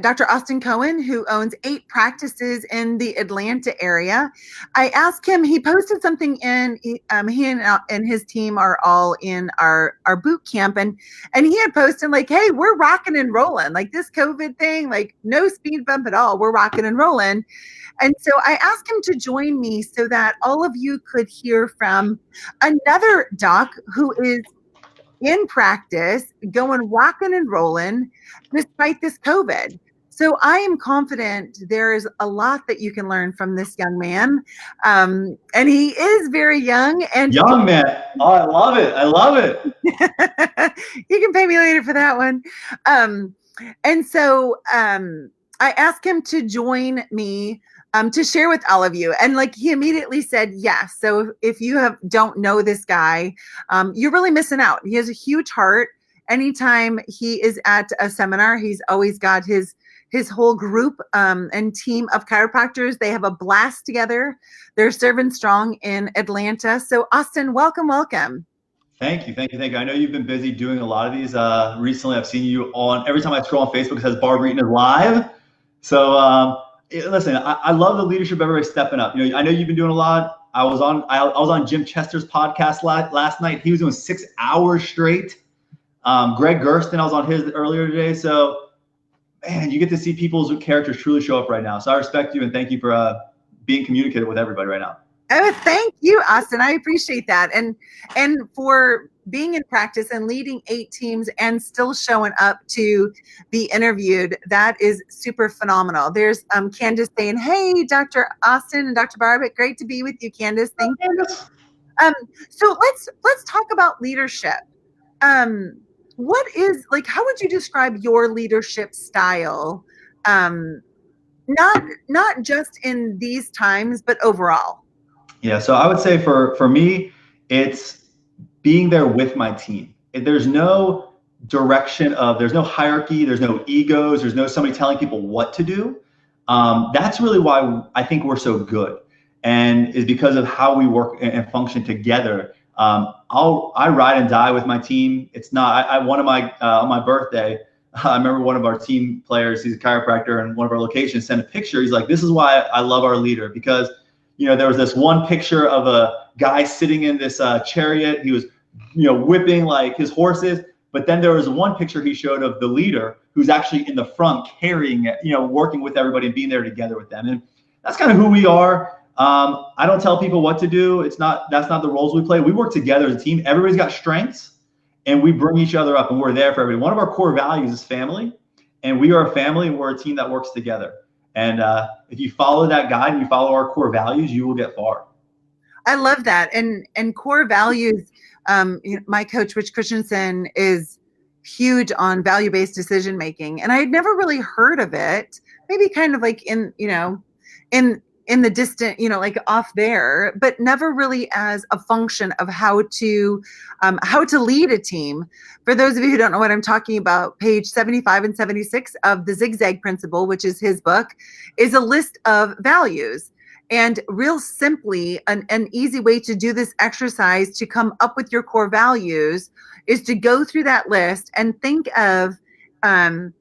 Dr. Austin Cohen, who owns 8 practices in the Atlanta area. I asked him, he posted something in, and his team are all in our boot camp. And he had posted like, hey, we're rocking and rolling. Like this COVID thing, like no speed bump at all. We're rocking and rolling. And so I asked him to join me so that all of you could hear from another doc who is in practice, going rocking and rolling despite this COVID. So I am confident there is a lot that you can learn from this young man. And he is very young. And young man. Oh, I love it. I love it. You can pay me later for that one. And so I asked him to join me to share with all of you. And like he immediately said yes. So if you don't know this guy, you're really missing out. He has a huge heart. Anytime he is at a seminar, he's always got his whole group and team of chiropractors. They have a blast together. They're serving strong in Atlanta. So Austin, welcome. Thank you. I know you've been busy doing a lot of these. Recently, I've seen you on, every time I scroll on Facebook, it says Barbara Eaton is live. So listen, I love the leadership, everybody stepping up. I know you've been doing a lot. I was on Jim Chester's podcast last night. He was doing 6 hours straight. Greg Gersten, I was on his earlier today. So, man, you get to see people's characters truly show up right now. So I respect you and thank you for being communicative with everybody right now. Oh, thank you, Austin. I appreciate that. And for being in practice and leading 8 teams and still showing up to be interviewed, that is super phenomenal. There's Candace saying, hey, Dr. Austin and Dr. Barbitt, great to be with you, Candace. Thank you. So let's talk about leadership. What is, like, how would you describe your leadership style? Not just in these times, but overall. Yeah, so I would say for me, it's being there with my team. There's no direction there's no hierarchy, there's no egos, there's no somebody telling people what to do. That's really why I think we're so good, and is because of how we work and function together. I ride and die with my team. It's not, on my birthday, I remember one of our team players, he's a chiropractor in one of our locations, sent a picture. He's like, this is why I love our leader, because there was this one picture of a guy sitting in this chariot. He was, whipping like his horses. But then there was one picture he showed of the leader who's actually in the front carrying it, working with everybody and being there together with them. And that's kind of who we are. I don't tell people what to do. That's not the roles we play. We work together as a team. Everybody's got strengths and we bring each other up and we're there for everybody. One of our core values is family, and we are a family and we're a team that works together. And if you follow that guide and you follow our core values, you will get far. I love that. And core values, my coach, Rich Christensen, is huge on value-based decision making. And I had never really heard of it, maybe kind of like in the distant, like off there, but never really as a function of how to lead a team. For those of you who don't know what I'm talking about, page 75 and 76 of the Zigzag Principle, which is his book, is a list of values. And real simply, an easy way to do this exercise to come up with your core values is to go through that list and think of who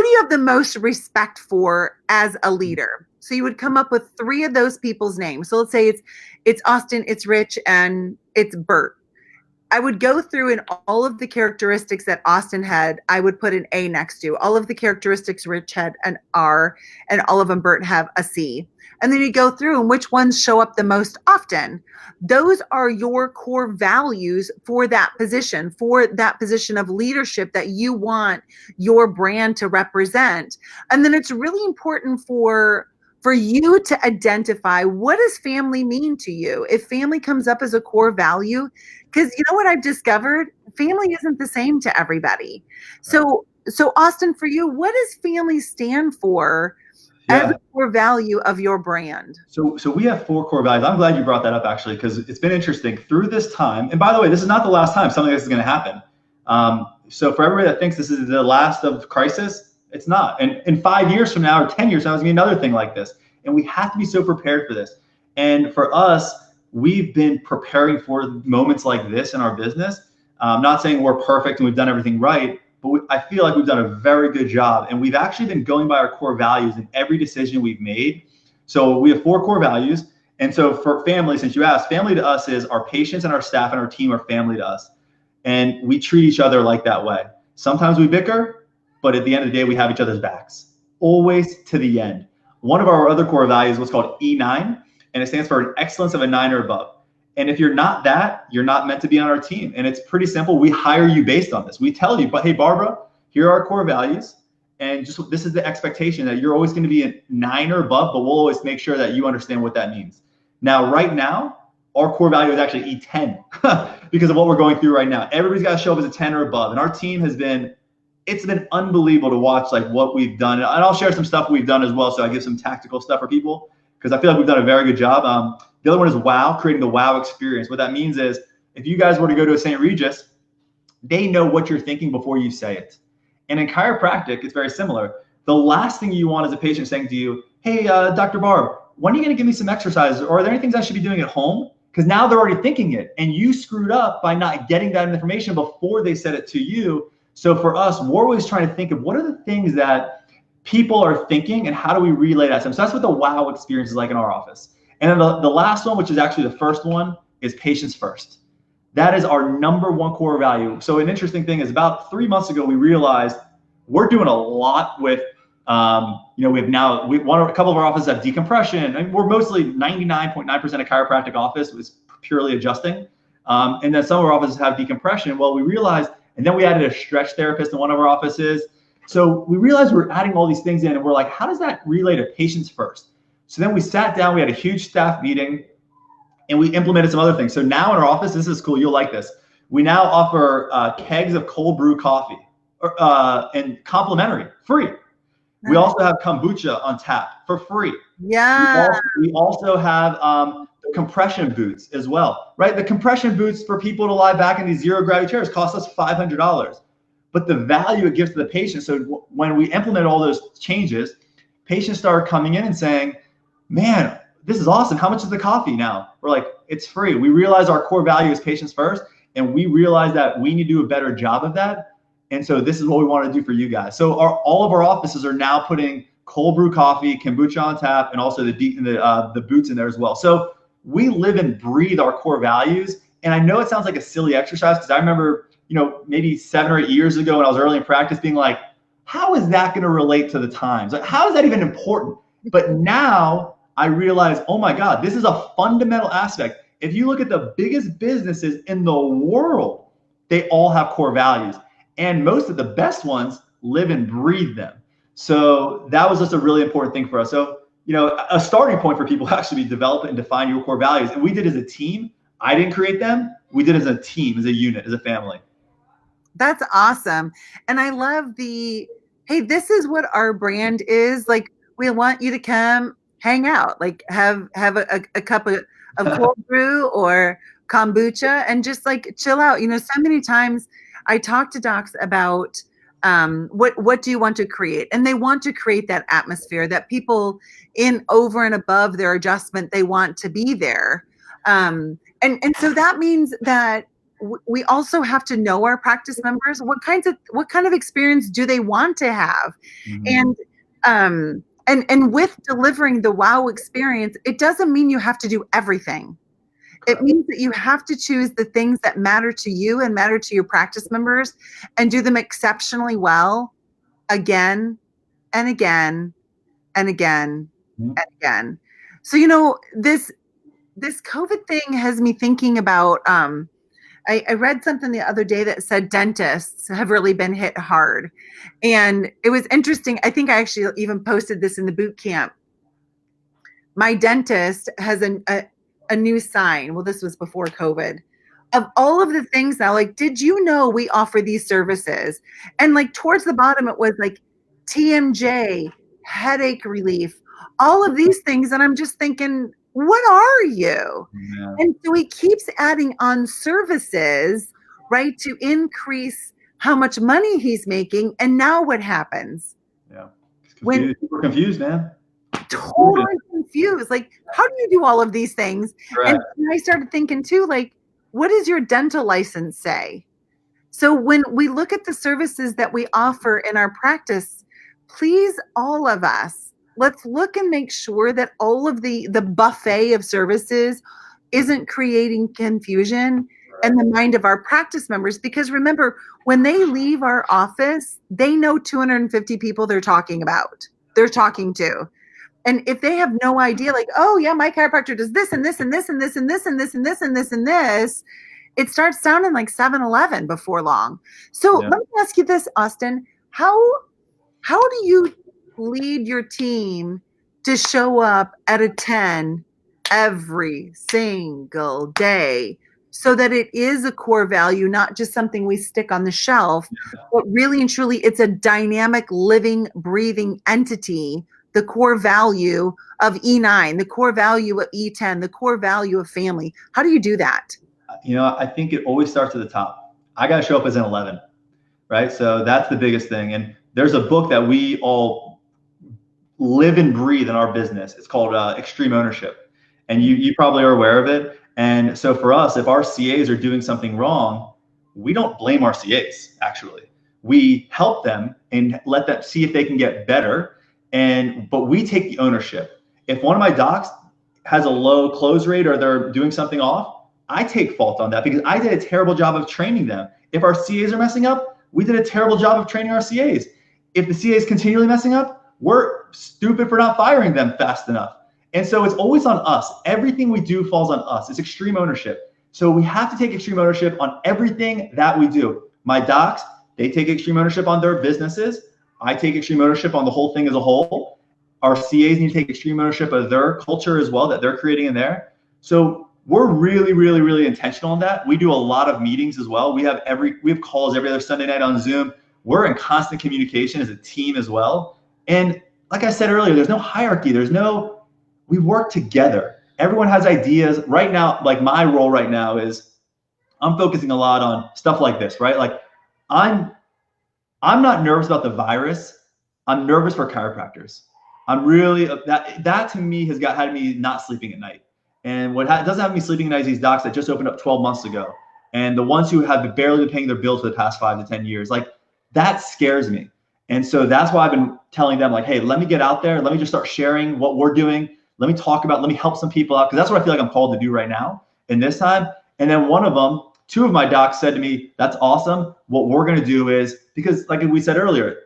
do you have the most respect for as a leader? So you would come up with 3 of those people's names. So let's say it's Austin, it's Rich, and it's Bert. I would go through, and all of the characteristics that Austin had, I would put an A next to. All of the characteristics Rich had an R, and all of them Bert have a C. And then you go through and which ones show up the most often. Those are your core values for that position of leadership that you want your brand to represent. And then it's really important for you to identify, what does family mean to you? If family comes up as a core value, because you know what I've discovered? Family isn't the same to everybody. So Austin, for you, what does family stand for as a core value of your brand? So we have 4 core values. I'm glad you brought that up, actually, because it's been interesting through this time. And by the way, this is not the last time something like this is going to happen. So for everybody that thinks this is the last of crisis, it's not. And in 5 years from now or 10 years from now, it's going to be another thing like this. And we have to be so prepared for this. And for us, we've been preparing for moments like this in our business. I'm not saying we're perfect and we've done everything right, but I feel like we've done a very good job. And we've actually been going by our core values in every decision we've made. So we have 4 core values. And so for family, since you asked, family to us is our patients and our staff and our team are family to us. And we treat each other like that way. Sometimes we bicker, but at the end of the day, we have each other's backs, always to the end. One of our other core values is what's called E9, and it stands for an excellence of a 9 or above. And if you're not that, you're not meant to be on our team. And it's pretty simple. We hire you based on this. We tell you, but hey, Barbara, here are our core values. And just this is the expectation that you're always going to be a 9 or above, but we'll always make sure that you understand what that means. Now, right now, our core value is actually E10 because of what we're going through right now. Everybody's got to show up as a 10 or above. And our team has been, it's been unbelievable to watch like what we've done. And I'll share some stuff we've done as well. So I give some tactical stuff for people because I feel like we've done a very good job. The other one is wow, creating the wow experience. What that means is if you guys were to go to a St. Regis, they know what you're thinking before you say it. And in chiropractic, it's very similar. The last thing you want is a patient saying to you, hey, Dr. Barb, when are you going to give me some exercises? Or are there any things I should be doing at home? Because now they're already thinking it. And you screwed up by not getting that information before they said it to you. So for us, we're always trying to think of what are the things that people are thinking and how do we relay that to them? So that's what the wow experience is like in our office. And then the last one, which is actually the first one, is patients first. That is our number 1 core value. So an interesting thing is about 3 months ago, we realized we're doing a lot with, a couple of our offices have decompression. And we're mostly 99.9% of chiropractic office was purely adjusting. And then some of our offices have decompression. Well, we realized, and then we added a stretch therapist in one of our offices. So we realized we're adding all these things in and we're like, how does that relay to patients first? So then we sat down, we had a huge staff meeting, and we implemented some other things. So now in our office, this is cool, you'll like this. We now offer kegs of cold brew coffee and complimentary, free. Nice. We also have kombucha on tap for free. Yeah. We also have compression boots as well, right? The compression boots for people to lie back in these zero gravity chairs cost us $500. But the value it gives to the patient, so when we implement all those changes, patients started coming in and saying, man, this is awesome. How much is the coffee now? We're like, it's free. We realize our core value is patients first, and we realize that we need to do a better job of that. And so this is what we want to do for you guys. So all of our offices are now putting cold brew coffee, kombucha on tap, and also the boots in there as well. So we live and breathe our core values. And I know it sounds like a silly exercise because I remember, maybe 7 or 8 years ago when I was early in practice being like, how is that going to relate to the times? Like, how is that even important? But now I realize, oh my God, this is a fundamental aspect. If you look at the biggest businesses in the world, they all have core values. And most of the best ones live and breathe them. So that was just a really important thing for us. So, a starting point for people to actually develop and define your core values. And we did as a team. I didn't create them. We did as a team, as a unit, as a family. That's awesome. And I love hey, this is what our brand is. Like, we want you to come hang out, like have a cup of cold brew or kombucha and just like chill out. So many times I talk to docs about what do you want to create? And they want to create that atmosphere that people in over and above their adjustment, they want to be there. And so that means that we also have to know our practice members. What kind of experience do they want to have? Mm-hmm. And with delivering the wow experience, it doesn't mean you have to do everything. It means that you have to choose the things that matter to you and matter to your practice members and do them exceptionally well again and again and again and again. So, this COVID thing has me thinking about, I read something the other day that said dentists have really been hit hard. And it was interesting. I think I actually even posted this in the boot camp. My dentist has a new sign. Well, this was before COVID. Of all of the things now, like, did you know we offer these services? And like towards the bottom, it was like TMJ, headache relief, all of these things. And I'm just thinking, what are you? Yeah. And so he keeps adding on services, right, to increase how much money he's making. And now what happens? Yeah. We're confused, man. Totally confused. Like, how do you do all of these things? Right. And I started thinking too, like, what does your dental license say? So when we look at the services that we offer in our practice, please, all of us, let's look and make sure that all of the buffet of services isn't creating confusion in the mind of our practice members. Because remember, when they leave our office, they know 250 people they're talking to. And if they have no idea, like, oh yeah, my chiropractor does this and this and this and this and this and this and this and this and this, it starts sounding like 7-Eleven before long. So Yeah. let me ask you this, Austin. How do you lead your team to show up at a 10 every single day so that it is a core value, not just something we stick on the shelf, but really and truly it's a dynamic, living, breathing entity, the core value of E9, the core value of E10, the core value of family? How do you do that? I think it always starts at the top. I got to show up as an 11, right? So that's the biggest thing. And there's a book that we all live and breathe in our business. It's called Extreme Ownership. And you probably are aware of it. And so for us, if our CAs are doing something wrong, we don't blame our CAs, actually. We help them and let them see if they can get better. But we take the ownership. If one of my docs has a low close rate or they're doing something off, I take fault on that because I did a terrible job of training them. If our CAs are messing up, we did a terrible job of training our CAs. If the CA is continually messing up, we're stupid for not firing them fast enough. And so it's always on us. Everything we do falls on us. It's extreme ownership. So we have to take extreme ownership on everything that we do. My docs, they take extreme ownership on their businesses. I take extreme ownership on the whole thing as a whole. Our CAs need to take extreme ownership of their culture as well that they're creating in there. So we're really, really, really intentional in that. We do a lot of meetings as well. We have calls every other Sunday night on Zoom. We're in constant communication as a team as well. And like I said earlier, there's no hierarchy. We work together. Everyone has ideas. Right now, like my role right now is I'm focusing a lot on stuff like this, right? Like I'm not nervous about the virus. I'm nervous for chiropractors. I'm really, that to me has had me not sleeping at night. And what doesn't have me sleeping at night is these docs that just opened up 12 months ago. And the ones who have barely been paying their bills for the past 5 to 10 years, like that scares me. And so that's why I've been telling them like, hey, let me get out there. Let me just start sharing what we're doing. Let me help some people out. Cause that's what I feel like I'm called to do right now in this time. And then two of my docs said to me, that's awesome. What we're going to do is, because like we said earlier,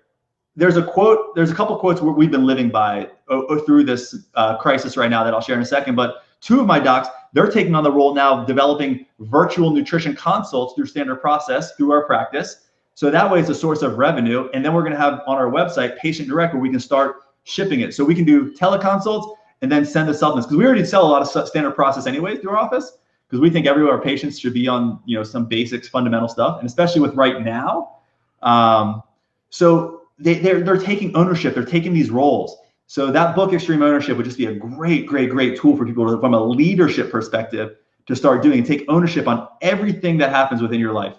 there's a couple quotes where we've been living by through this crisis right now that I'll share in a second. But two of my docs, they're taking on the role now of developing virtual nutrition consults through standard process through our practice. So that way it's a source of revenue. And then we're going to have on our website, Patient Direct, where we can start shipping it. So we can do teleconsults and then send the supplements. Because we already sell a lot of standard process anyway through our office. Because we think every one of our patients should be on, some basics, fundamental stuff. And especially with right now. So they're taking ownership. They're taking these roles. So that book, Extreme Ownership, would just be a great, great, great tool for people from a leadership perspective to start doing and take ownership on everything that happens within your life.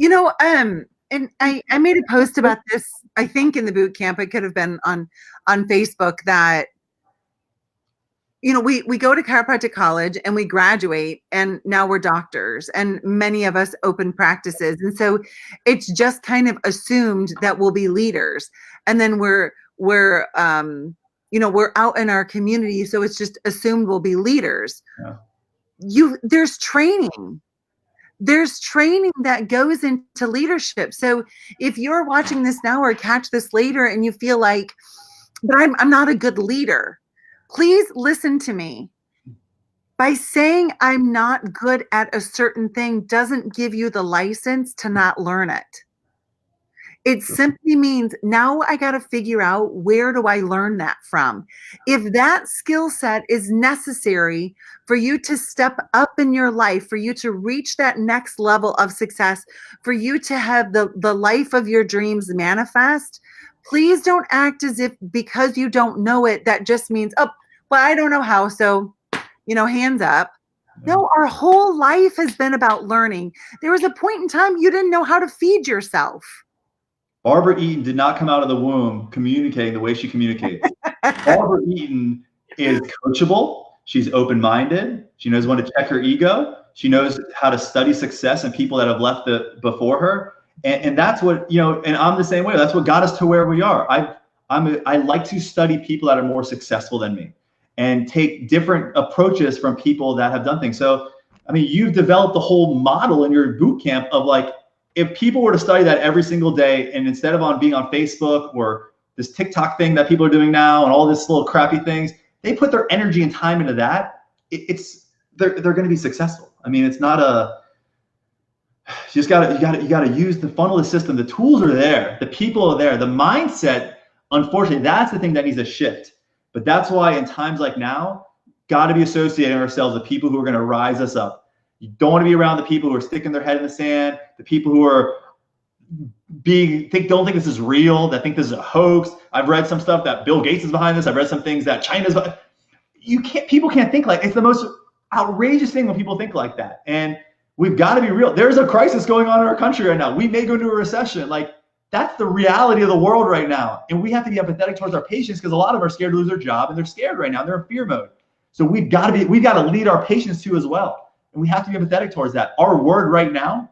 And I made a post about this, I think in the boot camp. It could have been on Facebook that, we go to chiropractic college and we graduate and now we're doctors and many of us open practices. And so it's just kind of assumed that we'll be leaders. And then we're out in our community. So it's just assumed we'll be leaders. Yeah. There's training that goes into leadership. So if you're watching this now or catch this later and you feel like, but I'm not a good leader, please listen to me. By saying I'm not good at a certain thing doesn't give you the license to not learn it. It simply means now I got to figure out, where do I learn that from? If that skill set is necessary for you to step up in your life, for you to reach that next level of success, for you to have the life of your dreams manifest, please don't act as if because you don't know it, that just means, oh, well, I don't know how, so, hands up. No, our whole life has been about learning. There was a point in time you didn't know how to feed yourself. Barbara Eaton did not come out of the womb communicating the way she communicates. Barbara Eaton is coachable. She's open-minded. She knows when to check her ego. She knows how to study success and people that have left before her. And that's what, and I'm the same way. That's what got us to where we are. I like to study people that are more successful than me and take different approaches from people that have done things. So, I mean, you've developed a whole model in your boot camp of like, if people were to study that every single day, and instead of being on Facebook or this TikTok thing that people are doing now and all this little crappy things, they put their energy and time into that, they're going to be successful. I mean, it's not you gotta use the funnel, the system. The tools are there, the people are there, the mindset. Unfortunately, that's the thing that needs a shift. But that's why in times like now, got to be associating ourselves with people who are going to rise us up. You don't want to be around the people who are sticking their head in the sand, the people who are don't think this is real, that think this is a hoax. I've read some stuff that Bill Gates is behind this. I've read some things that China's behind. People can't think like, it's the most outrageous thing when people think like that. And we've got to be real. There's a crisis going on in our country right now. We may go into a recession. Like, that's the reality of the world right now. And we have to be empathetic towards our patients because a lot of them are scared to lose their job and they're scared right now. They're in fear mode. So we've got to lead our patients too as well. And we have to be empathetic towards that. Our word right now,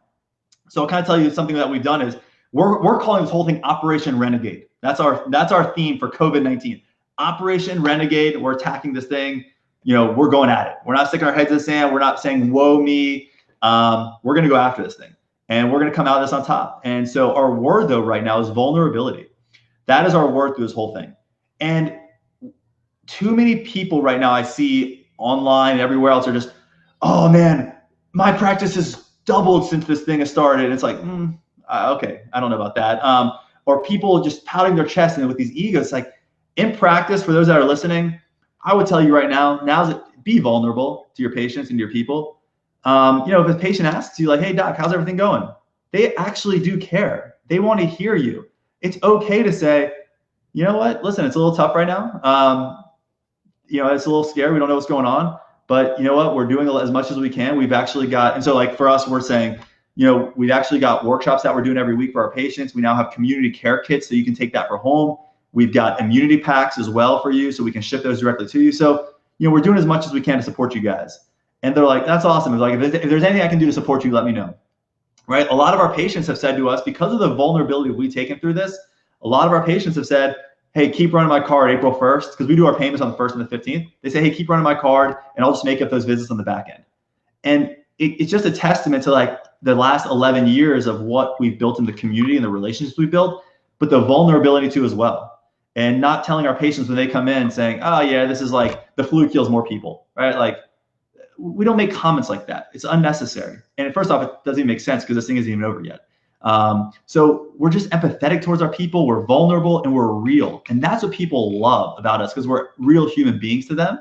so I'll kind of tell you something that we've done is we're calling this whole thing Operation Renegade. That's our theme for COVID-19. Operation Renegade. We're attacking this thing. We're going at it. We're not sticking our heads in the sand. We're not saying, woe me. We're going to go after this thing. And we're going to come out of this on top. And so our word, though, right now is vulnerability. That is our word through this whole thing. And too many people right now I see online and everywhere else are just, oh, man, my practice has doubled since this thing has started. And it's like, okay, I don't know about that. Or people just pouting their chest and with these egos. Like, in practice, for those that are listening, I would tell you right now, be vulnerable to your patients and your people. If a patient asks you like, hey doc, how's everything going? They actually do care. They want to hear you. It's okay to say, you know what, listen, it's a little tough right now. It's a little scary. We don't know what's going on, but you know what, we're doing as much as we can. We've actually got, and so like for us, we're saying, we've actually got workshops that we're doing every week for our patients. We now have community care kits so you can take that for home. We've got immunity packs as well for you so we can ship those directly to you. So, we're doing as much as we can to support you guys. And they're like, that's awesome. It's like, if there's anything I can do to support you, let me know. Right? A lot of our patients have said to us, because of the vulnerability we've taken through this, a lot of our patients have said, hey, keep running my card April 1st, because we do our payments on the 1st and the 15th. They say, hey, keep running my card, and I'll just make up those visits on the back end. And it's just a testament to like the last 11 years of what we've built in the community and the relationships we've built, but the vulnerability too as well. And not telling our patients when they come in saying, oh yeah, this is like the flu kills more people, right? Like, we don't make comments like that. It's unnecessary. And first off, it doesn't even make sense because this thing isn't even over yet. So we're just empathetic towards our people. We're vulnerable and we're real. And that's what people love about us because we're real human beings to them.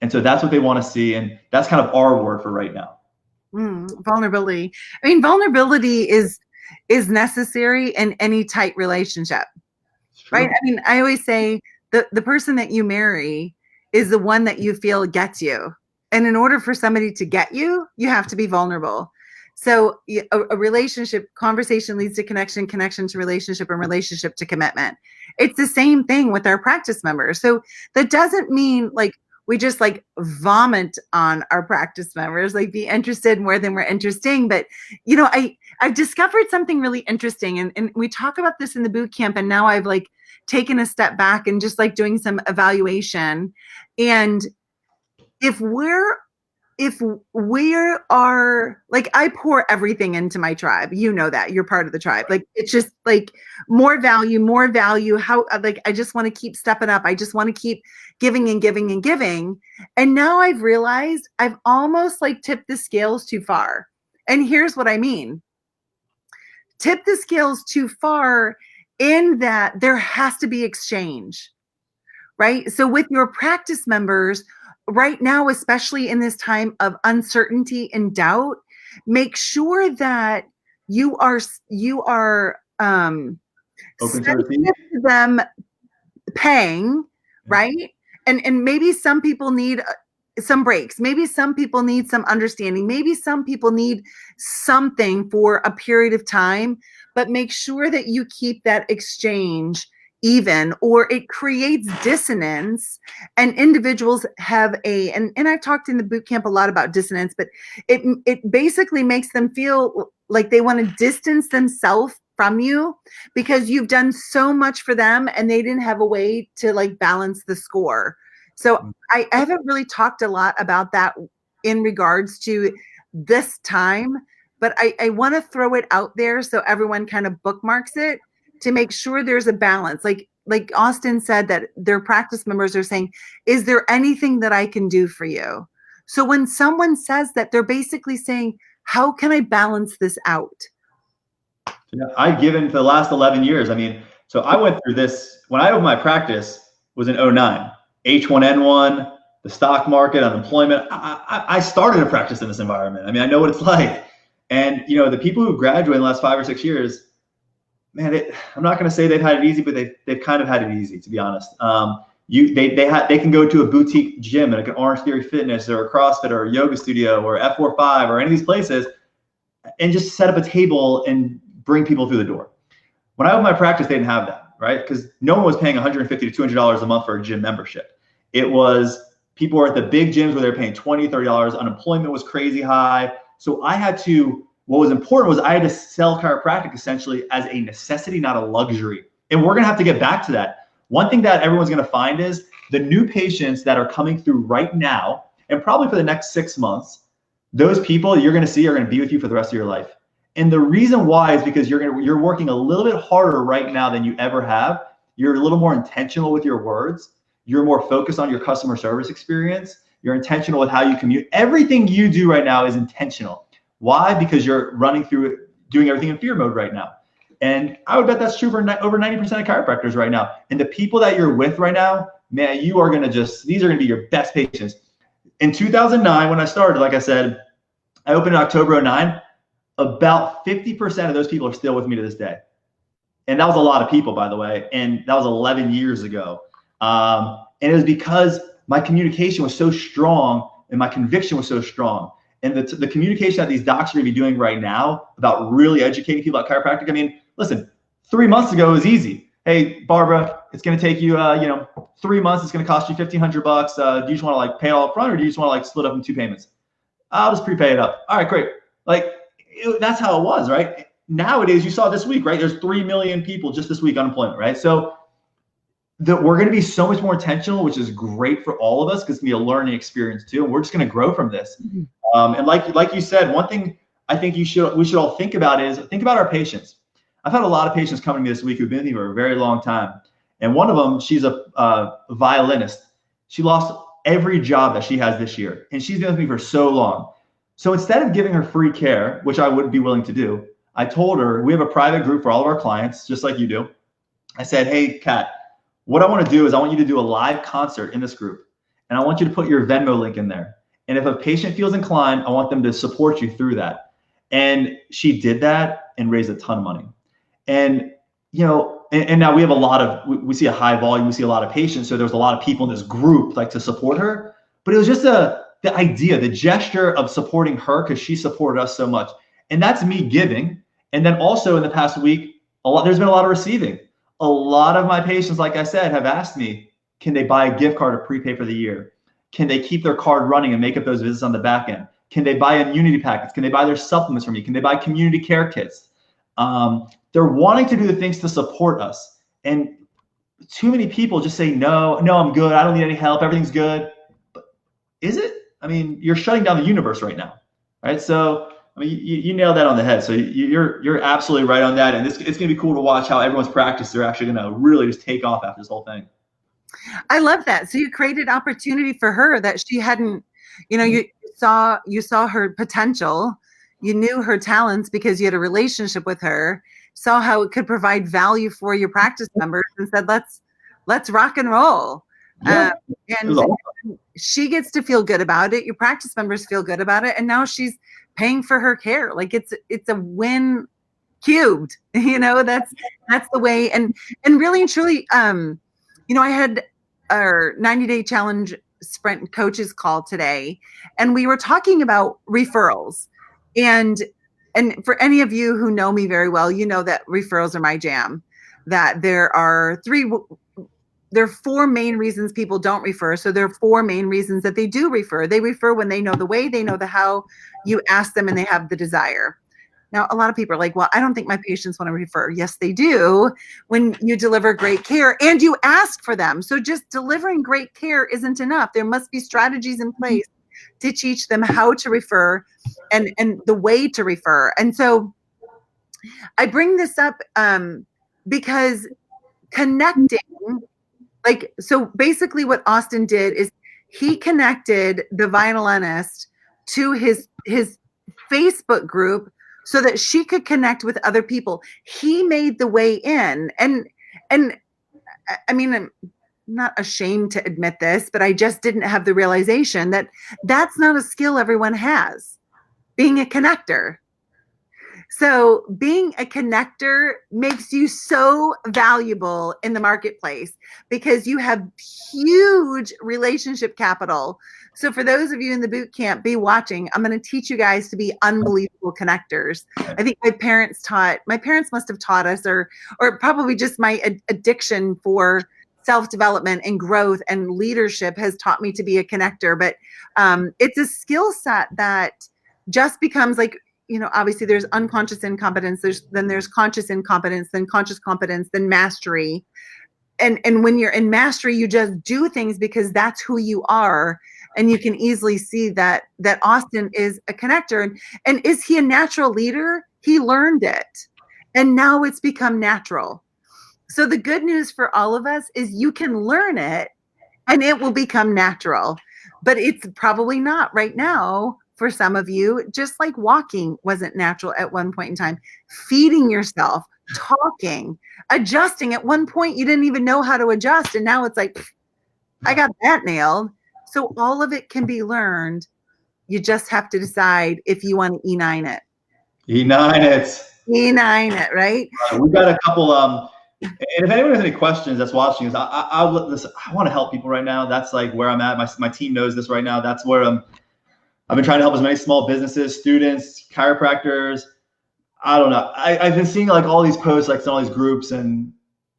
And so that's what they want to see. And that's kind of our word for right now. Vulnerability. I mean, vulnerability is necessary in any tight relationship, right? I mean, I always say the person that you marry is the one that you feel gets you. And in order for somebody to get you, you have to be vulnerable. So a relationship, conversation leads to connection, connection to relationship, and relationship to commitment. It's the same thing with our practice members. So that doesn't mean like we just like vomit on our practice members, like be interested more than we're interesting. But, I've discovered something really interesting. And we talk about this in the boot camp. And now I've like taken a step back and just like doing some evaluation. And if we are like, I pour everything into my tribe, that you're part of the tribe. Like, it's just like more value. How, like, I just want to keep stepping up. I just want to keep giving and giving and giving. And now I've realized I've almost like tipped the scales too far. And here's what I mean. Tip the scales too far in that there has to be exchange, right? So with your practice members, right now, especially in this time of uncertainty and doubt, make sure that you are open to them paying, right? And maybe some people need some breaks. Maybe some people need some understanding. Maybe some people need something for a period of time, but make sure that you keep that exchange even, or it creates dissonance, and individuals have and I've talked in the boot camp a lot about dissonance, but it basically makes them feel like they want to distance themselves from you because you've done so much for them and they didn't have a way to like balance the score. So I haven't really talked a lot about that in regards to this time, but I want to throw it out there so everyone kind of bookmarks it to make sure there's a balance. Like Austin said, that their practice members are saying, is there anything that I can do for you? So when someone says that, they're basically saying, how can I balance this out? Yeah, I've given for the last 11 years. I mean, so I went through this when I opened my practice was in '09, H1N1, the stock market, unemployment. I started a practice in this environment. I mean, I know what it's like. And, you know, the people who graduate in the last 5 or 6 years, man, I'm not going to say they've had it easy, but they've kind of had it easy, to be honest. They can go to a boutique gym like an Orange Theory Fitness or a CrossFit or a yoga studio or F45 or any of these places and just set up a table and bring people through the door. When I opened my practice, they didn't have that, right? Because no one was paying $150 to $200 a month for a gym membership. It was people were at the big gyms where they're paying $20, $30. Unemployment was crazy high. So what was important was I had to sell chiropractic essentially as a necessity, not a luxury. And we're going to have to get back to that. One thing that everyone's going to find is the new patients that are coming through right now, and probably for the next 6 months, those people you're going to see are going to be with you for the rest of your life. And the reason why is because you're working a little bit harder right now than you ever have. You're a little more intentional with your words. You're more focused on your customer service experience. You're intentional with how you communicate. Everything you do right now is intentional. Why? Because you're running through it, doing everything in fear mode right now. And I would bet that's true for over 90% of chiropractors right now. And the people that you're with right now, man, these are going to be your best patients. In 2009, when I started, like I said, I opened in October '09. About 50% of those people are still with me to this day. And that was a lot of people, by the way. And that was 11 years ago. And it was because my communication was so strong and my conviction was so strong. And the communication that these docs are going to be doing right now about really educating people about chiropractic. I mean, listen, 3 months ago it was easy. Hey, Barbara, it's going to take you, 3 months. It's going to cost you $1,500. Do you just want to like pay it all up front, or do you just want to like split up in 2 payments? I'll just prepay it up. All right, great. That's how it was, right? Nowadays, you saw this week, right? There's 3 million people just this week unemployment, right? So we're going to be so much more intentional, which is great for all of us because it's going to be a learning experience too. And we're just going to grow from this. And like you said, one thing I think we should all think about is think about our patients. I've had a lot of patients coming to me this week who've been with me for a very long time. And one of them, she's a violinist. She lost every job that she has this year. And she's been with me for so long. So instead of giving her free care, which I would be willing to do, I told her, we have a private group for all of our clients, just like you do. I said, hey, Kat, what I want to do is I want you to do a live concert in this group. And I want you to put your Venmo link in there. And if a patient feels inclined, I want them to support you through that. And she did that and raised a ton of money. And, and now we have we see a high volume, we see a lot of patients. So there's a lot of people in this group like to support her. But it was just the idea, the gesture of supporting her because she supported us so much. And that's me giving. And then also in the past week, there's been a lot of receiving. A lot of my patients, like I said, have asked me, can they buy a gift card or prepay for the year? Can they keep their card running and make up those visits on the back end? Can they buy immunity packets? Can they buy their supplements from me? Can they buy community care kits? They're wanting to do the things to support us. And too many people just say, no, I'm good. I don't need any help. Everything's good. But is it? I mean, you're shutting down the universe right now, right? So, I mean, you nailed that on the head. So you're absolutely right on that. And it's going to be cool to watch how everyone's practice. They're actually going to really just take off after this whole thing. I love that. So you created opportunity for her that she hadn't, you saw her potential. You knew her talents because you had a relationship with her, saw how it could provide value for your practice members and said, let's rock and roll. Yeah, and she gets to feel good about it. Your practice members feel good about it. And now she's paying for her care. Like it's a win cubed, that's the way. And really and truly, I had our 90-day challenge sprint coaches call today, and we were talking about referrals. And for any of you who know me very well, you know that referrals are my jam. that there are four main reasons people don't refer. So there are four main reasons that they do refer. They refer when they know the way, they know the how, you ask them, and they have the desire. Now, a lot of people are like, well, I don't think my patients want to refer. Yes, they do when you deliver great care and you ask for them. So just delivering great care isn't enough. There must be strategies in place to teach them how to refer and the way to refer. And so I bring this up because connecting, like, so basically what Austin did is he connected the violinist to his Facebook group so that she could connect with other people. He made the way in. And I mean, I'm not ashamed to admit this, but I just didn't have the realization that that's not a skill everyone has, being a connector. So being a connector makes you so valuable in the marketplace because you have huge relationship capital. So for those of you in the boot camp, be watching. I'm going to teach you guys to be unbelievable connectors. I think my parents must have taught us, or probably just my addiction for self-development and growth and leadership has taught me to be a connector. But it's a skill set that just becomes like, obviously there's unconscious incompetence, then there's conscious incompetence, then conscious competence, then mastery. And when you're in mastery, you just do things because that's who you are. And you can easily see that Austin is a connector. And is he a natural leader? He learned it. And now it's become natural. So the good news for all of us is you can learn it and it will become natural. But it's probably not right now. For some of you, just like walking wasn't natural at one point in time, feeding yourself, talking, adjusting. At one point, you didn't even know how to adjust. And now it's like, I got that nailed. So all of it can be learned. You just have to decide if you want to E9 it. E9 it. E9 it, right? We've got a couple, and if anyone has any questions that's watching us, I want to help people right now. That's like where I'm at. My team knows this right now. That's where I've been trying to help as many small businesses, students, chiropractors. I don't know. I've been seeing like all these posts, like all these groups, and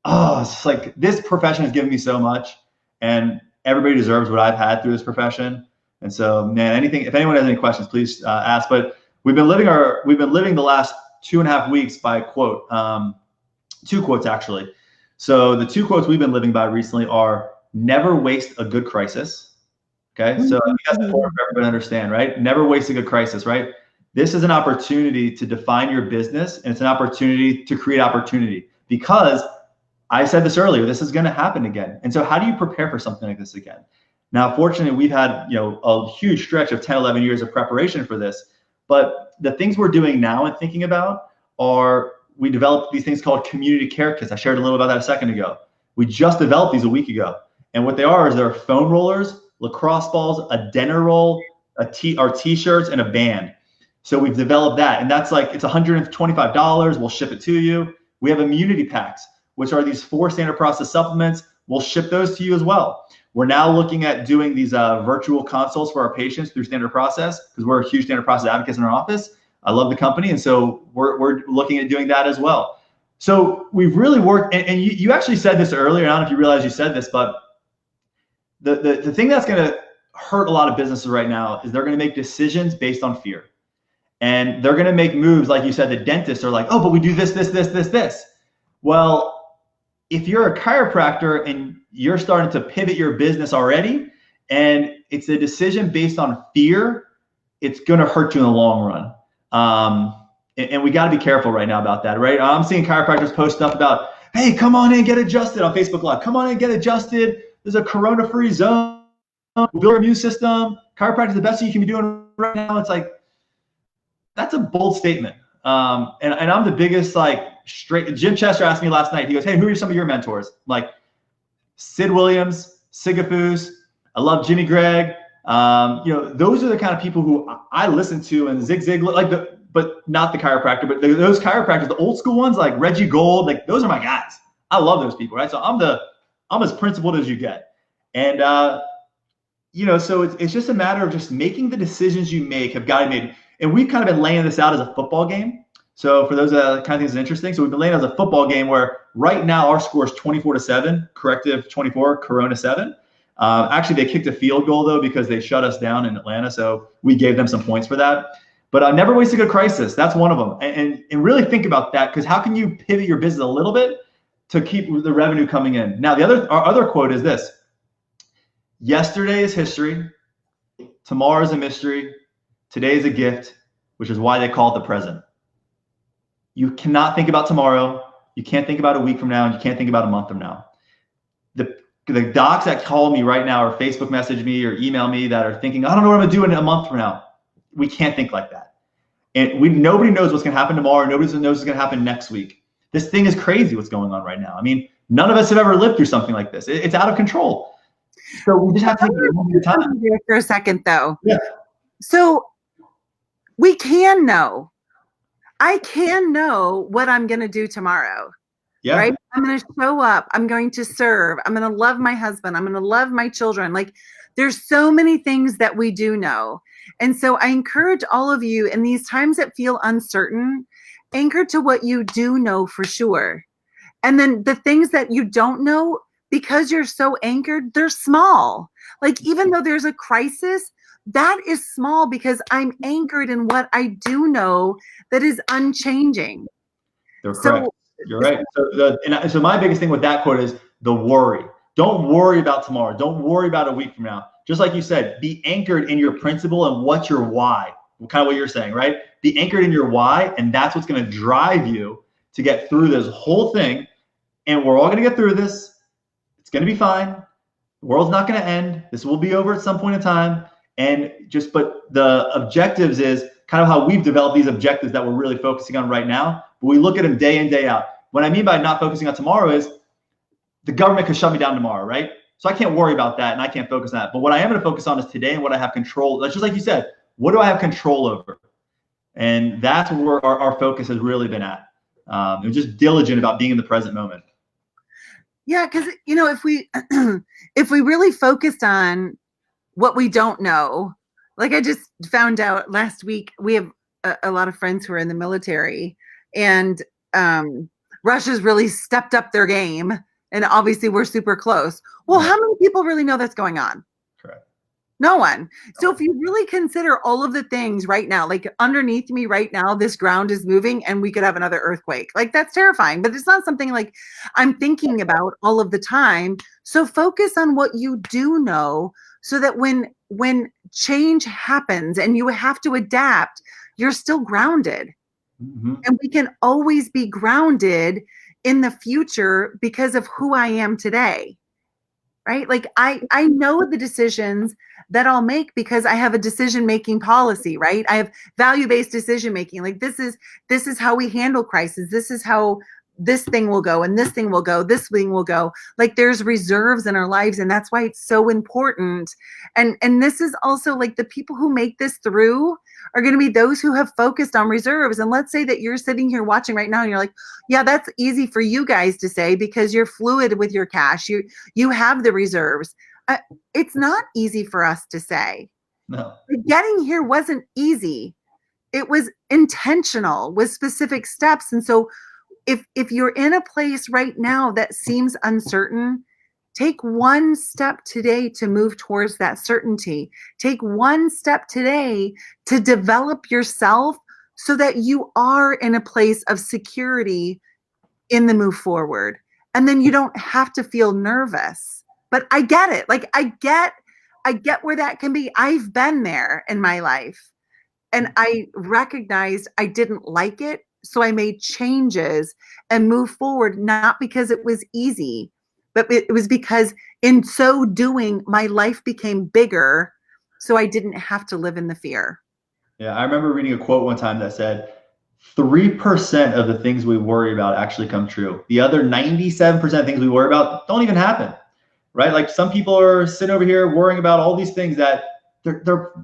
it's just like this profession has given me so much, and everybody deserves what I've had through this profession. And so, man, if anyone has any questions, please ask. But we've been living the last 2.5 weeks by quote, 2 quotes actually. So the 2 quotes we've been living by recently are: never waste a good crisis. Okay, so I think that's important for everybody to understand, right? Never waste a good crisis, right? This is an opportunity to define your business, and it's an opportunity to create opportunity, because I said this earlier, this is going to happen again. And so how do you prepare for something like this again? Now, fortunately, we've had a huge stretch of 10, 11 years of preparation for this, but the things we're doing now and thinking about are, we developed these things called community care kits. I shared a little about that a second ago. We just developed these a week ago. And what they are is they're foam rollers, lacrosse balls, a dinner roll, our t-shirts, and a band. So we've developed that, and that's like, it's $125. We'll ship it to you. We have immunity packs, which are these 4 standard process supplements. We'll ship those to you as well. We're now looking at doing these virtual consults for our patients through standard process, because we're a huge standard process advocates in our office. I love the company, and so we're looking at doing that as well. So we've really worked, and you actually said this earlier. I don't know if you realize you said this, but the thing that's going to hurt a lot of businesses right now is they're going to make decisions based on fear. And they're going to make moves, like you said, the dentists are like, oh, but we do this. Well, if you're a chiropractor and you're starting to pivot your business already, and it's a decision based on fear, it's going to hurt you in the long run. And we got to be careful right now about that, right? I'm seeing chiropractors post stuff about, hey, come on in, get adjusted on Facebook Live. Come on in, get adjusted. There's a corona-free zone. Build your immune system. Chiropractic is the best thing you can be doing right now. It's like, that's a bold statement. And I'm the biggest, like, Jim Chester asked me last night, he goes, hey, who are some of your mentors? I'm like, Sid Williams, Sigafus. I love Jimmy Gregg. Those are the kind of people who I listen to, and Zig Ziglar, but not the chiropractor, but those chiropractors, the old school ones, like Reggie Gold, like those are my guys. I love those people, right? So I'm as principled as you get. And, so it's just a matter of just making the decisions you make have got to be made. And we've kind of been laying this out as a football game. So for those kind of things is interesting. So we've been laying as a football game where right now our score is 24-7, corrective 24, Corona 7. Actually, they kicked a field goal though because they shut us down in Atlanta, so we gave them some points for that. But never waste a good crisis. That's one of them. And really think about that, because how can you pivot your business a little bit to keep the revenue coming in? Now, our other quote is this: yesterday is history, tomorrow is a mystery, today is a gift, which is why they call it the present. You cannot think about tomorrow. You can't think about a week from now, and you can't think about a month from now. The docs that call me right now or Facebook message me or email me that are thinking, I don't know what I'm gonna do in a month from now. We can't think like that. And nobody knows what's gonna happen tomorrow. Nobody knows what's gonna happen next week. This thing is crazy what's going on right now. I mean, none of us have ever lived through something like this. It's out of control. So we just have to take it one at a time. For a second though. Yeah. So we can know. I can know what I'm gonna do tomorrow. Yeah. Right? I'm going to show up. I'm going to serve. I'm going to love my husband. I'm going to love my children. Like, there's so many things that we do know. And so I encourage all of you in these times that feel uncertain, anchor to what you do know for sure. And then the things that you don't know, because you're so anchored, they're small. Like, even though there's a crisis, that is small because I'm anchored in what I do know that is unchanging. They're correct. You're right. So my biggest thing with that quote is the worry. Don't worry about tomorrow. Don't worry about a week from now. Just like you said, be anchored in your principle and what's your why. Kind of what you're saying, right? Be anchored in your why, and that's what's going to drive you to get through this whole thing. And we're all going to get through this. It's going to be fine. The world's not going to end. This will be over at some point in time. But the objectives is kind of how we've developed these objectives that we're really focusing on right now. But we look at them day in, day out. What I mean by not focusing on tomorrow is the government could shut me down tomorrow, right? So I can't worry about that and I can't focus on that. But what I am going to focus on is today and what I have control. That's just like you said, what do I have control over? And that's where our focus has really been at. We're just diligent about being in the present moment. Yeah, because if we really focused on what we don't know, like I just found out last week, we have a lot of friends who are in the military, and Russia's really stepped up their game, and obviously we're super close. Well, how many people really know that's going on? Correct. No one. So if you really consider all of the things right now, like underneath me right now, this ground is moving and we could have another earthquake. Like, that's terrifying, but it's not something like I'm thinking about all of the time. So focus on what you do know, so that when change happens and you have to adapt, you're still grounded. Mm-hmm. And we can always be grounded in the future because of who I am today. Right? Like I know the decisions that I'll make because I have a decision-making policy, right? I have value-based decision-making. Like this is how we handle crisis. This is how this thing will go, and this thing will go, this thing will go. Like there's reserves in our lives, and that's why it's so important. And this is also like the people who make this through are going to be those who have focused on reserves. And let's say that you're sitting here watching right now and you're like, yeah, that's easy for you guys to say because you're fluid with your cash. You have the reserves. It's not easy for us to say. No. Getting here wasn't easy. It was intentional with specific steps. And so if you're in a place right now that seems uncertain, take one step today to move towards that certainty. Take one step today to develop yourself so that you are in a place of security in the move forward. And then you don't have to feel nervous. But I get it. Like I get where that can be. I've been there in my life. And I recognized I didn't like it. So I made changes and moved forward, not because it was easy, but it was because in so doing, my life became bigger. So I didn't have to live in the fear. Yeah, I remember reading a quote one time that said, 3% of the things we worry about actually come true. The other 97% of things we worry about don't even happen, right? Like some people are sitting over here worrying about all these things that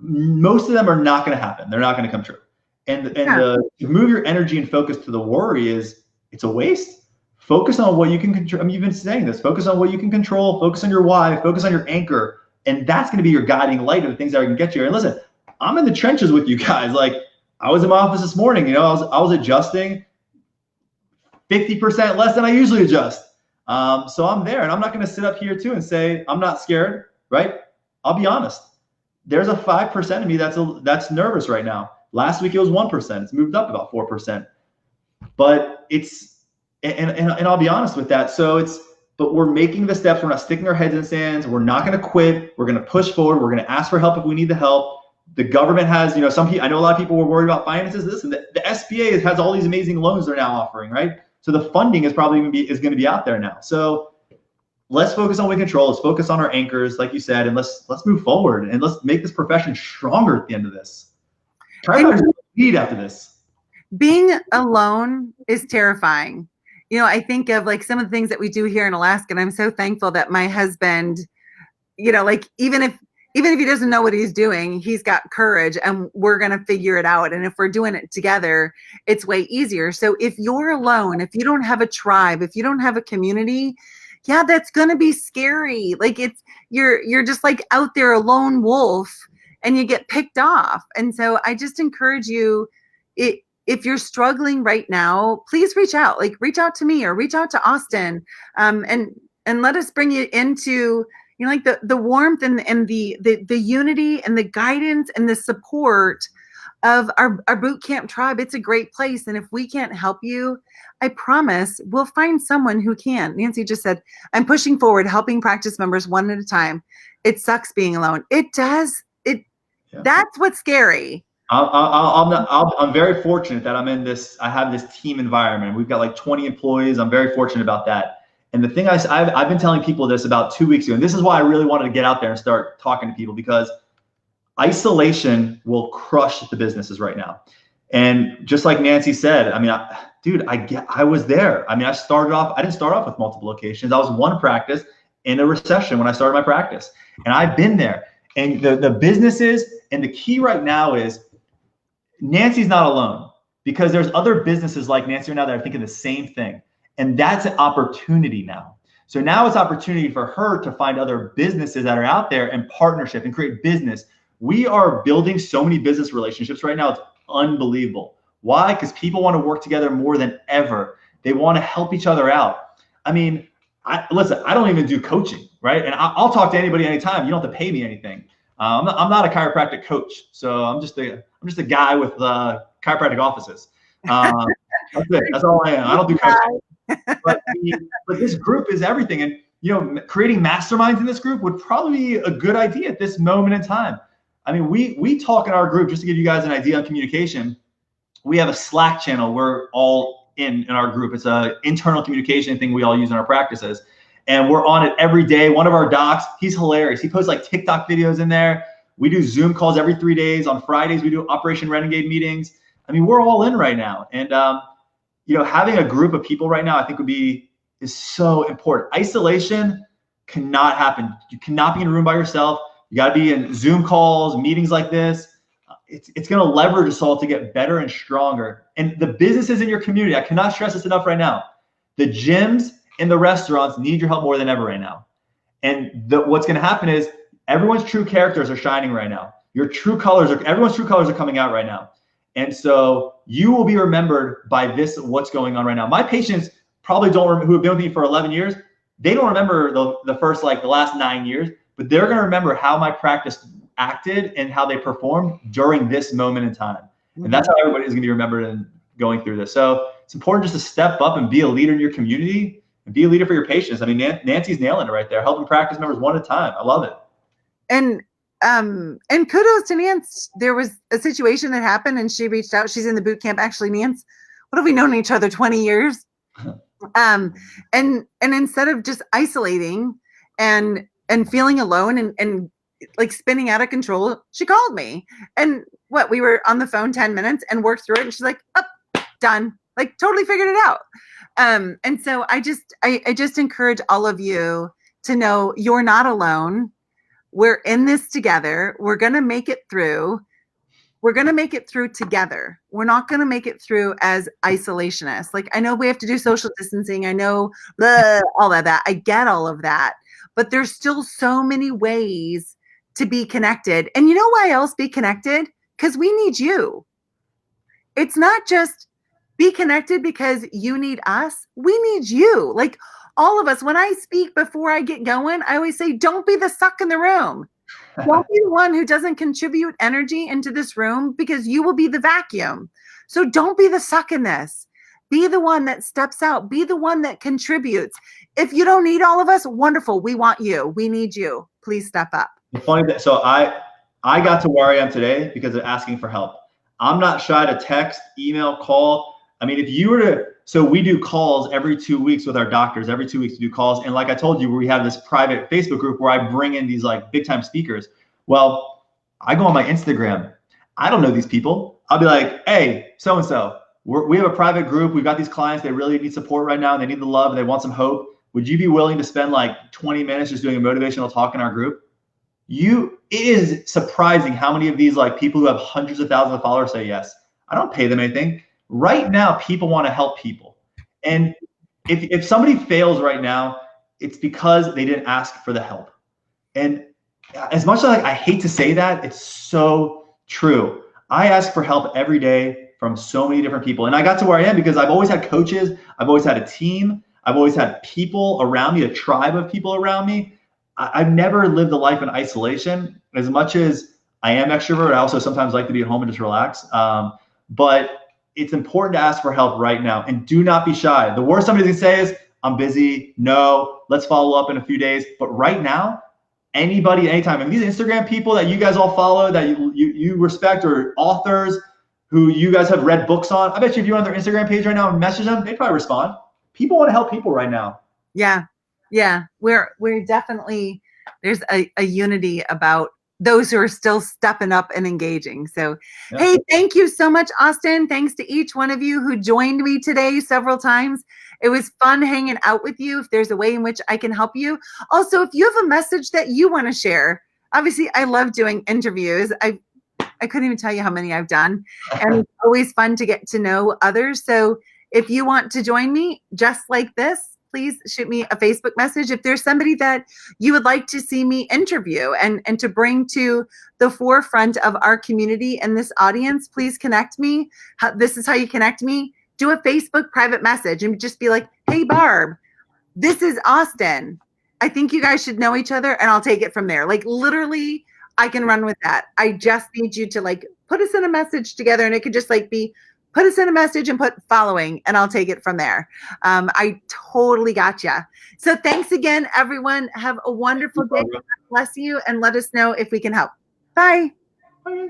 most of them are not going to happen. They're not going to come true. To move your energy and focus to the worry it's a waste. Focus on what you can control. I mean, you've been saying this. Focus on what you can control. Focus on your why. Focus on your anchor. And that's going to be your guiding light of the things that are going to get you. And listen, I'm in the trenches with you guys. Like, I was in my office this morning, I was adjusting 50% less than I usually adjust. So I'm there, and I'm not going to sit up here too and say I'm not scared, right? I'll be honest. There's a 5% of me that's nervous right now. Last week it was 1%. It's moved up about 4%. But and I'll be honest with that. But we're making the steps. We're not sticking our heads in the sands. We're not going to quit. We're going to push forward. We're going to ask for help if we need the help. The government has, some people, I know a lot of people were worried about finances. Listen, the SBA has all these amazing loans they're now offering, right? So the funding is probably going to be out there now. So let's focus on what we control. Let's focus on our anchors, like you said, and let's move forward, and let's make this profession stronger at the end of this. Chiropractors need after this. Being alone is terrifying. I think of like some of the things that we do here in Alaska, and I'm so thankful that my husband, like even if he doesn't know what he's doing, he's got courage, and we're going to figure it out. And if we're doing it together, it's way easier. So if you're alone, if you don't have a tribe, if you don't have a community, yeah, that's going to be scary. Like you're just like out there a lone wolf, and you get picked off. And so I just encourage you, if you're struggling right now, please reach out. Like reach out to me or reach out to Austin, and let us bring you into like the warmth and the unity and the guidance and the support of our boot camp tribe. It's a great place, and if we can't help you, I promise we'll find someone who can. Nancy just said, "I'm pushing forward, helping practice members one at a time. It sucks being alone. It does. Yeah. That's what's scary." I'm very fortunate that I have this team environment. We've got like 20 employees. I'm very fortunate about that. And the thing I've been telling people this about 2 weeks ago, and this is why I really wanted to get out there and start talking to people, because isolation will crush the businesses right now. And just like Nancy said, I mean, I was there. I mean, I didn't start off with multiple locations. I was one practice in a recession when I started my practice, and I've been there. And the businesses, and the key right now is Nancy's not alone, because there's other businesses like Nancy right now that are thinking the same thing. And that's an opportunity now. So now it's opportunity for her to find other businesses that are out there and partnership and create business. We are building so many business relationships right now. It's unbelievable. Why? Because people want to work together more than ever. They want to help each other out. I mean, listen, I don't even do coaching, right? And I'll talk to anybody anytime. You don't have to pay me anything. I'm not a chiropractic coach. So I'm just a guy with chiropractic offices. That's it. That's all I am. I don't do coaching. But this group is everything. And, creating masterminds in this group would probably be a good idea at this moment in time. I mean, we talk in our group, just to give you guys an idea on communication. We have a Slack channel. We're all in our group. It's an internal communication thing we all use in our practices. And we're on it every day. One of our docs, he's hilarious. He posts like TikTok videos in there. We do Zoom calls every 3 days. On Fridays, we do Operation Renegade meetings. I mean, we're all in right now. And, having a group of people right now, I think is so important. Isolation cannot happen. You cannot be in a room by yourself. You got to be in Zoom calls, meetings like this. It's going to leverage us all to get better and stronger. And the businesses in your community, I cannot stress this enough right now. The gyms and the restaurants need your help more than ever right now. And what's going to happen is everyone's true characters are shining right now. Everyone's true colors are coming out right now. And so you will be remembered by what's going on right now. My patients probably don't remember, who have been with me for 11 years. They don't remember the last 9 years, but they're going to remember how my practice acted and how they performed during this moment in time. And that's how everybody is going to be remembered and going through this. So it's important just to step up and be a leader in your community and be a leader for your patients. I mean, Nancy's nailing it right there, helping practice members one at a time. I love it. And kudos to Nance. There was a situation that happened and she reached out. She's in the boot camp. Actually, Nance, what have we known each other 20 years? And instead of just isolating and feeling alone and like spinning out of control, she called me. And we were on the phone 10 minutes and worked through it. And she's like, oh, done. Like totally figured it out. And so I just encourage all of you to know you're not alone. We're in this together. We're going to make it through. We're going to make it through together. We're not going to make it through as isolationists. Like, I know we have to do social distancing. I know all of that. I get all of that. But there's still so many ways to be connected. And you know why else be connected? Because we need you. it's not just be connected because you need us. We need you. Like all of us, when I speak before I get going, I always say, don't be the suck in the room. Don't be the one who doesn't contribute energy into this room because you will be the vacuum. So don't be the suck in this. Be the one that steps out. Be the one that contributes. If you don't need all of us, wonderful. We want you. We need you. Please step up. The funny that so I got to where I am today because of asking for help. I'm not shy to text, email, call. I mean, if you were to, so we do calls every 2 weeks with our doctors. Every 2 weeks we do calls, and like I told you, we have this private Facebook group where I bring in these like big time speakers. Well, I go on my Instagram. I don't know these people. I'll be like, hey, so and so. We have a private group. We've got these clients. They really need support right now. They need the love. They want some hope. Would you be willing to spend like 20 minutes just doing a motivational talk in our group? It is surprising how many of these like people who have hundreds of thousands of followers say yes. I don't pay them anything. Right now, people want to help people. And if somebody fails right now, it's because they didn't ask for the help. And as much as I hate to say that, it's so true. I ask for help every day from so many different people. And I got to where I am because I've always had coaches. I've always had a team. I've always had people around me, a tribe of people around me. I've never lived a life in isolation. As much as I am extrovert, I also sometimes like to be at home and just relax. But it's important to ask for help right now, and do not be shy. The worst somebody can say is, I'm busy. No, let's follow up in a few days. But right now, anybody, anytime. And these Instagram people that you guys all follow, that you respect, or authors who you guys have read books on, I bet you if you're on their Instagram page right now and message them, they'd probably respond. People want to help people right now. Yeah. Yeah. We're definitely, there's a unity about those who are still stepping up and engaging. So, yeah. Hey, thank you so much, Austin. Thanks to each one of you who joined me today several times. It was fun hanging out with you. If there's a way in which I can help you. Also, if you have a message that you want to share, obviously I love doing interviews. I couldn't even tell you how many I've done. And it's always fun to get to know others. So if you want to join me just like this, please shoot me a Facebook message. If there's somebody that you would like to see me interview and to bring to the forefront of our community and this audience, please connect me. This is how you connect me. Do a Facebook private message and just be like, hey, Barb, this is Austin. I think you guys should know each other, and I'll take it from there. Like literally, I can run with that. I just need you to like put us in a message together, and it could just like be, put us in a message and put following, and I'll take it from there. I totally got you. So thanks again, everyone. Have a wonderful day. God bless you, and let us know if we can help. Bye. Bye.